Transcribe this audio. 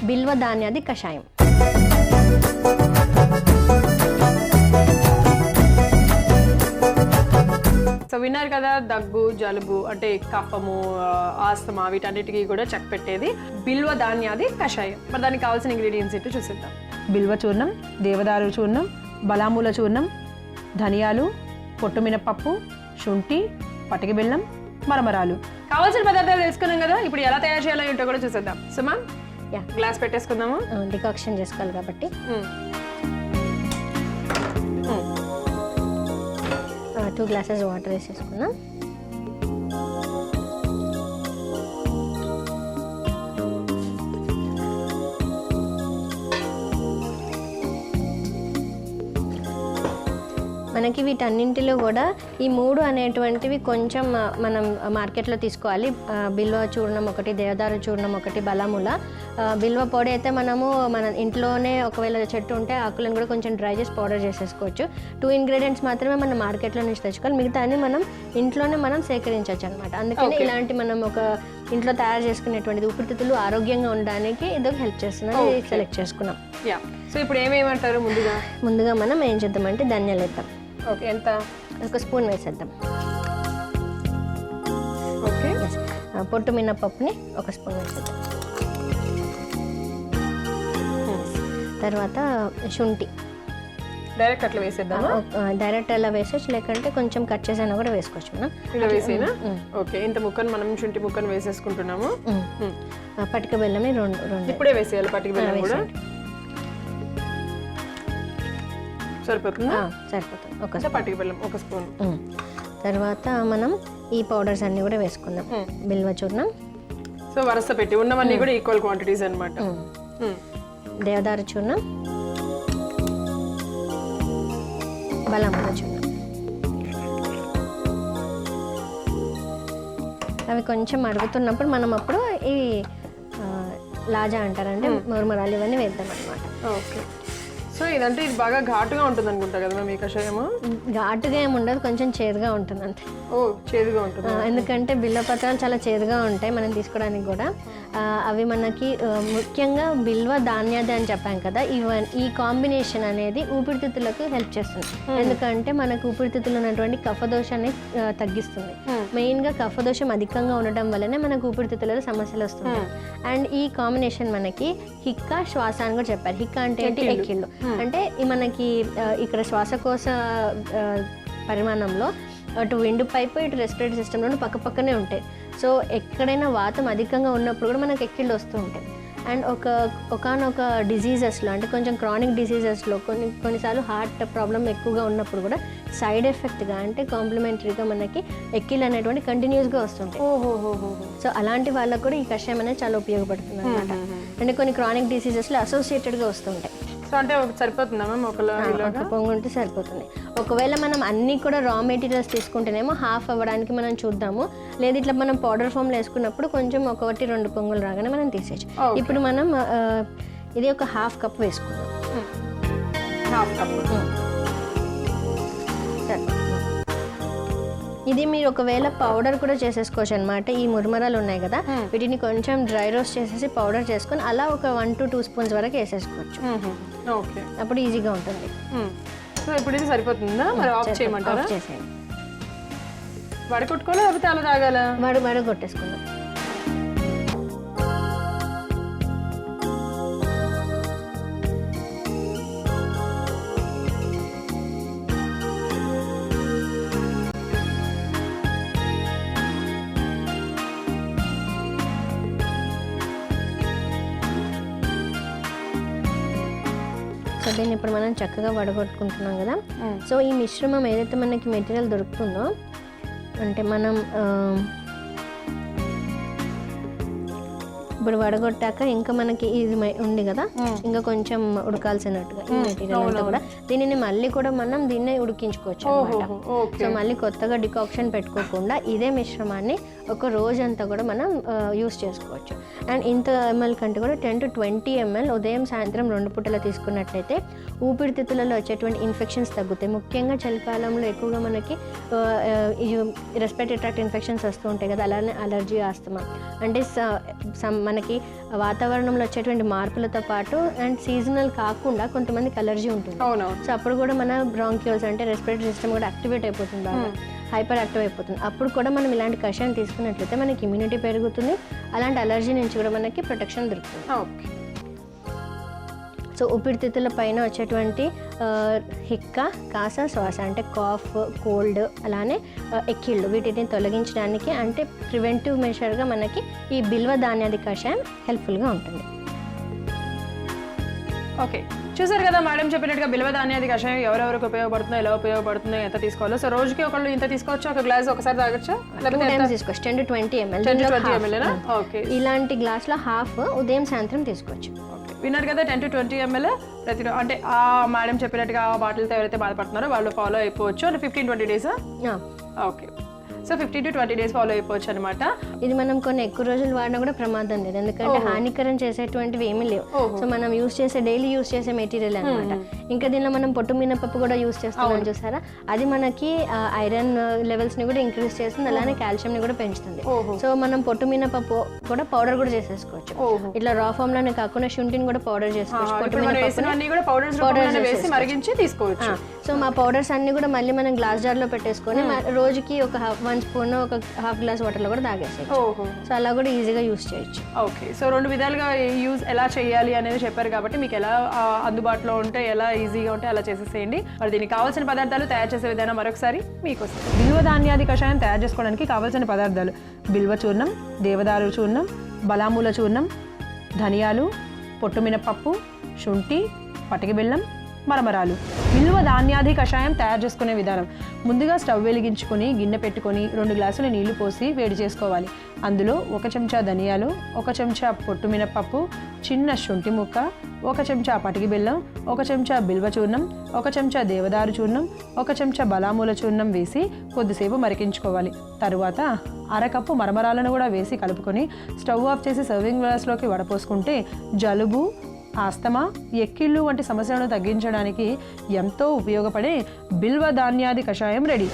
బిల్వ ధాన్యాది కషాయం. సో విన్నారు కదా, దగ్గు, జలుబు అంటే కఫము, ఆస్తమా వీటన్నిటికీ కూడా చెక్ పెట్టేది బిల్వ ధాన్యాది కషాయం. మరి దానికి కావాల్సిన ఇంగ్రీడియంట్స్ ఏంటో చూసేద్దాం. బిల్వ చూర్ణం, దేవదారు చూర్ణం, బలామూల చూర్ణం, ధనియాలు, పొట్టు మినపప్పు, శుంఠి, పటిక బెల్లం, మరమరాలు. కావాల్సిన పదార్థాలు తెలుసుకున్నాం కదా, ఇప్పుడు ఎలా తయారు చేయాలో ఏంటో కూడా చూసేద్దాం. సుమా, గ్లాస్ పెట్టేసుకుందాము. డికాక్షన్ చేసుకోవాలి కాబట్టి 2 గ్లాసెస్ వాటర్ వేసేసుకున్నాం. మనకి వీటన్నింటిలో కూడా ఈ 3 అనేటువంటివి కొంచెం మనం మార్కెట్లో తీసుకోవాలి. బిల్వ చూర్ణం ఒకటి, దేవదారు చూర్ణం ఒకటి, బలాముల. బిల్వ పొడి అయితే మనము మన ఇంట్లోనే ఒకవేళ చెట్టు ఉంటే ఆకులను కూడా కొంచెం డ్రై చేసి పౌడర్ చేసేసుకోవచ్చు. 2 ఇంగ్రీడియంట్స్ మాత్రమే మనం మార్కెట్లో నుంచి తెచ్చుకోవాలి, మిగతా అన్ని మనం ఇంట్లోనే మనం సేకరించవచ్చు అనమాట. అందుకని ఇలాంటి మనం ఒక ఇంట్లో తయారు చేసుకునేటువంటిది ఊపిరితిత్తులు ఆరోగ్యంగా ఉండడానికి ఇదొక హెల్ప్ చేస్తున్నాం. ఇది సెలెక్ట్ చేసుకున్నాం. సో ఇప్పుడు ఏమేమంటారు? ముందుగా మనం ఏం చేద్దామంటే ధనియాలు వేద్దాం. ఓకే, ఎంత? 1 స్పూన్ వేసేద్దాం. ఓకే. పొట్టు మినపప్పుని 1 స్పూన్ వేసేద్దాం. తర్వాత శుంఠి డైరెక్ట్ అట్లా వేసేద్దామా? డైరెక్ట్ అలా వేసేసి, లేకంటే కొంచెం కట్ చేసైనా కూడా వేసుకోవచ్చు మనం. ఇలా వేసేనా? ఓకే, ఇంత ముక్కను మనం శుంఠి ముక్కను వేసేసుకుంటున్నాము. పటిక బెల్లంని 2 ఇప్పుడే వేసేయాలి. పటిక బెల్లం కూడా సరిపోతుందా? సరిపోతుంది. పటిక బెల్లం 1 స్పూన్. తర్వాత మనం ఈ పౌడర్స్ అన్ని కూడా వేసుకుందాం. బిల్వ చూర్ణం, సో వరుస పెట్టి ఉన్నవన్నీ కూడా ఈక్వల్ క్వాంటిటీస్ అన్నమాట. దేవదారు చూర్ణం, బలాముల చూర్ణం. అవి కొంచెం మరుగుతున్నప్పుడు మనం అప్పుడు ఈ లాజా అంటారంటే మురమరాలు ఇవన్నీ వేద్దాం అనమాట. ఓకే. సో ఇదంటే ఇది బాగా ఘాటుగా ఉంటుంది అనుకుంటా కదా మ్యామ్ ఈ కషాయము? ఘాటుగా ఏమి ఉండదు, కొంచెం చేదుగా ఉంటుంది అంతే. ఓ, చేదుగా ఉంటుంది. ఎందుకంటే బిల్వపత్రాలు చాలా చేదుగా ఉంటాయి మనం తీసుకోవడానికి కూడా. అవి మనకి ముఖ్యంగా బిల్వ ధాన్యాది అని చెప్పాం కదా, ఈ కాంబినేషన్ అనేది ఊపిరితిత్తులకు హెల్ప్ చేస్తుంది. ఎందుకంటే మనకు ఊపిరితిత్తులు ఉన్నటువంటి కఫదోషాన్ని తగ్గిస్తుంది. మెయిన్గా కఫదోషం అధికంగా ఉండటం వల్లనే మనకు ఊపిరితిత్తులలో సమస్యలు వస్తున్నాయి. అండ్ ఈ కాంబినేషన్ మనకి హిక్క, శ్వాస అని కూడా చెప్పారు. హిక్క అంటే ఏంటి? ఎక్కిళ్ళు. అంటే మనకి ఇక్కడ శ్వాసకోశ పరిమాణంలో అటు విండ్ పైప్, ఇటు రెస్పిరేటరీ సిస్టంలో పక్కనే ఉంటాయి. సో ఎక్కడైనా వాతం అధికంగా ఉన్నప్పుడు కూడా మనకు ఎక్కిళ్ళు వస్తూ ఉంటాయి. అండ్ ఒకనొక డిజీజెస్లో అంటే కొంచెం క్రానిక్ డిసీజెస్లో కొన్నిసార్లు హార్ట్ ప్రాబ్లం ఎక్కువగా ఉన్నప్పుడు కూడా సైడ్ ఎఫెక్ట్గా అంటే కాంప్లిమెంటరీగా మనకి ఎక్కిళ్ళు అనేటువంటి కంటిన్యూస్గా వస్తుంటాయి. సో అలాంటి వాళ్ళకు కూడా ఈ కషాయం అనేది చాలా ఉపయోగపడుతుంది అనమాట. అంటే కొన్ని క్రానిక్ డిసీజెస్లో అసోసియేటెడ్గా వస్తుంటాయి. సో అంటే సరిపోతుందా మ్యామ్? ఒక పొంగు ఉంటే సరిపోతుంది. ఒకవేళ మనం అన్నీ కూడా రా మెటీరియల్స్ తీసుకుంటేనేమో హాఫ్ అవ్వడానికి మనం చూద్దాము. లేదు ఇట్లా మనం పౌడర్ ఫామ్లో వేసుకున్నప్పుడు కొంచెం 1-2 పొంగులు రాగానే మనం తీసేయచ్చు. ఇప్పుడు మనం ఇది ఒక 1/2 కప్ వేసుకుందాం. 1/2 కప్. ఇది మీరు ఒకవేళ పౌడర్ కూడా చేసేసుకోవచ్చు అనమాట. ఈ మురమరాలు ఉన్నాయి కదా, వీటిని కొంచెం డ్రై రోస్ట్ చేసేసి పౌడర్ చేసుకొని అలా ఒక 1-2 స్పూన్స్ వరకు వేసేసుకోవచ్చు. ఓకే, అప్పుడు ఈజీగా ఉంటుంది. సో ఇప్పుడు ఇది సరిపోతుందా? మరి ఆఫ్ చేయమంటారా? చేసేయండి. వడకొట్టుకోవాలా లేకపోతే అలా తాగాలా? వడగొట్టేసుకుందాం. సో దీన్ని ఇప్పుడు మనం చక్కగా వడగొట్టుకుంటున్నాం కదా. సో ఈ మిశ్రమం ఏదైతే మనకి మెటీరియల్ దొరుకుతుందో, అంటే మనం ఇప్పుడు వడగొట్టాక ఇంకా మనకి ఇది ఉంది కదా, ఇంకా కొంచెం ఉడకాల్సినట్టుగా ఈ మెటీరియల్ అంతా కూడా దీనిని మళ్ళీ కూడా మనం దీన్ని ఉడికించుకోవచ్చు అనమాట. సో మళ్ళీ కొత్తగా డికాక్షన్ పెట్టుకోకుండా ఇదే మిశ్రమాన్ని ఒక రోజంతా కూడా మనం యూస్ చేసుకోవచ్చు. అండ్ ఇంత ml కంటే కూడా 10-20 ml ఉదయం సాయంత్రం 2 పూటలా తీసుకున్నట్లయితే ఊపిరితిత్తులలో వచ్చేటువంటి ఇన్ఫెక్షన్స్ తగ్గుతాయి. ముఖ్యంగా చలికాలంలో ఎక్కువగా మనకి రెస్పిరేటరీ ట్రాక్ట్ ఇన్ఫెక్షన్స్ వస్తూ ఉంటాయి కదా, అలానే అలర్జీ, ఆస్తమా. అంటే మన మనకి వాతావరణంలో వచ్చేటువంటి మార్పులతో పాటు అండ్ సీజనల్ కాకుండా కొంతమందికి అలర్జీ ఉంటుంది. అవునవును. సో అప్పుడు కూడా మన బ్రాంక్యూల్స్ అంటే రెస్పిరేటరీ సిస్టమ్ కూడా యాక్టివేట్ అయిపోతుంది, బాగా హైపర్ యాక్టివ్ అయిపోతుంది. అప్పుడు కూడా మనం ఇలాంటి కషాయం తీసుకున్నట్లయితే మనకి ఇమ్యూనిటీ పెరుగుతుంది, అలాంటి అలర్జీ నుంచి కూడా మనకి ప్రొటెక్షన్ దొరుకుతుంది. ఓకే. సో ఊపిరితిత్తుల పైన వచ్చేటువంటి హిక్క, కాస, శ్వాస అంటే కాఫ్, కోల్డ్, అలానే ఎక్కిళ్ళు వీటిని తొలగించడానికి అంటే ప్రివెంటివ్ మెషర్గా మనకి ఈ బిల్వ ధాన్యాది కషాయం హెల్ప్ఫుల్గా ఉంటుంది. ఓకే, చూసారు కదా మేడం చెప్పినట్టుగా బిల్వ ధాన్యాది కషాయం ఎవరెవరికి ఉపయోగపడుతుందో, ఎలా ఉపయోగపడుతుందో, ఎంత తీసుకోవాలో. సో రోజుకి ఒకళ్ళు ఇంత తీసుకోవచ్చు, ఒక గ్లాస్ ఒకసారి తాగొచ్చా? 2 times తీసుకోవచ్చు, 10 to 20 ml. 10 to 20 ml. Okay. ఇలాంటి గ్లాస్లో హాఫ్ ఉదయం సాయంత్రం తీసుకోవచ్చు. విన్నారు కదా, 10 to 20 ml ప్రతి అంటే ఆ మేడం చెప్పినట్టుగా ఆ బాటిల్తో ఎవరైతే బాధపడుతున్నారో వాళ్ళు ఫాలో అయిపోవచ్చు. అంటే 15-20 days. Okay, so 15 to 20 days follow అయిపోవచ్చు అనమాట. ఇది మనం కొన్ని ఎక్కువ రోజులు వాడినా కూడా ప్రమాదం లేదు, ఎందుకంటే హానికరం చేసేటువంటివి ఏమీ లేవు. సో మనం డైలీ యూస్ చేసే మెటీరియల్ అనమాట. ఇంకా దీనిలో మనం పొట్టు మినపప్పు కూడా యూస్ చేస్తున్నాం చూసారా, అది మనకి ఐరన్ లెవెల్స్ ని కూడా ఇంక్రీజ్ చేస్తుంది, అలానే కాల్షియం ని కూడా పెంచుతుంది. సో మనం పొట్టు మినపప్పు కూడా పౌడర్ కూడా చేసేసుకోవచ్చు. ఇట్లా రా ఫామ్ లోనే కాకుండా శుంఠిని కూడా పౌడర్ చేసుకోవచ్చు. సో మా పౌడర్స్ అన్ని కూడా మళ్ళీ మనం గ్లాస్ జార్ లో పెట్టేసుకొని రోజుకి ఒక 1 స్పూన్ ఒక హాఫ్ గ్లాస్ వాటర్ లో కూడా తాగేసేయచ్చు. సో అలా కూడా ఈజీగా యూస్ చేయొచ్చు. ఓకే, సో 2 విధాలుగా యూజ్ ఎలా చేయాలి అనేది చెప్పారు కాబట్టి మీకు ఎలా అందుబాటులో ఉంటే, ఎలా ఈజీగా ఉంటే అలా చేసేసేయండి. మరి దీనికి కావాల్సిన పదార్థాలు, తయారు చేసే విధానం మరొకసారి మీకోసం. బిల్వ ధాన్యాది కషాయం తయారు చేసుకోవడానికి కావాల్సిన పదార్థాలు: బిల్వ చూర్ణం, దేవదారు చూర్ణం, బలామూల చూర్ణం, ధనియాలు, పొట్టుమినపప్పు, శుంఠి, పటిక బెల్లం, మరమరాలు. బిల్వ ధాన్యాది కషాయం తయారు చేసుకునే విధానం: ముందుగా స్టవ్ వెలిగించుకొని గిన్నె పెట్టుకొని 2 గ్లాసుల నీళ్లు పోసి వేడి చేసుకోవాలి. అందులో 1 చెంచా ధనియాలు, 1 చెంచా పొట్టు మినపప్పు, చిన్న శుంఠి ముక్క, 1 చెంచా పటికి బెల్లం, 1 చెంచా బిల్వ చూర్ణం, 1 చెంచా దేవదారు చూర్ణం, 1 చెంచా బలామూల చూర్ణం వేసి కొద్దిసేపు మరిగించుకోవాలి. తరువాత అరకప్పు మరమరాలను కూడా వేసి కలుపుకొని స్టవ్ ఆఫ్ చేసి సర్వింగ్ గ్లాస్లోకి వడపోసుకుంటే జలుబు, ఆస్తమా, ఎక్కిళ్ళు వంటి సమస్యలను తగ్గించడానికి ఎంతో ఉపయోగపడే బిల్వ ధాన్యాది కషాయం రెడీ.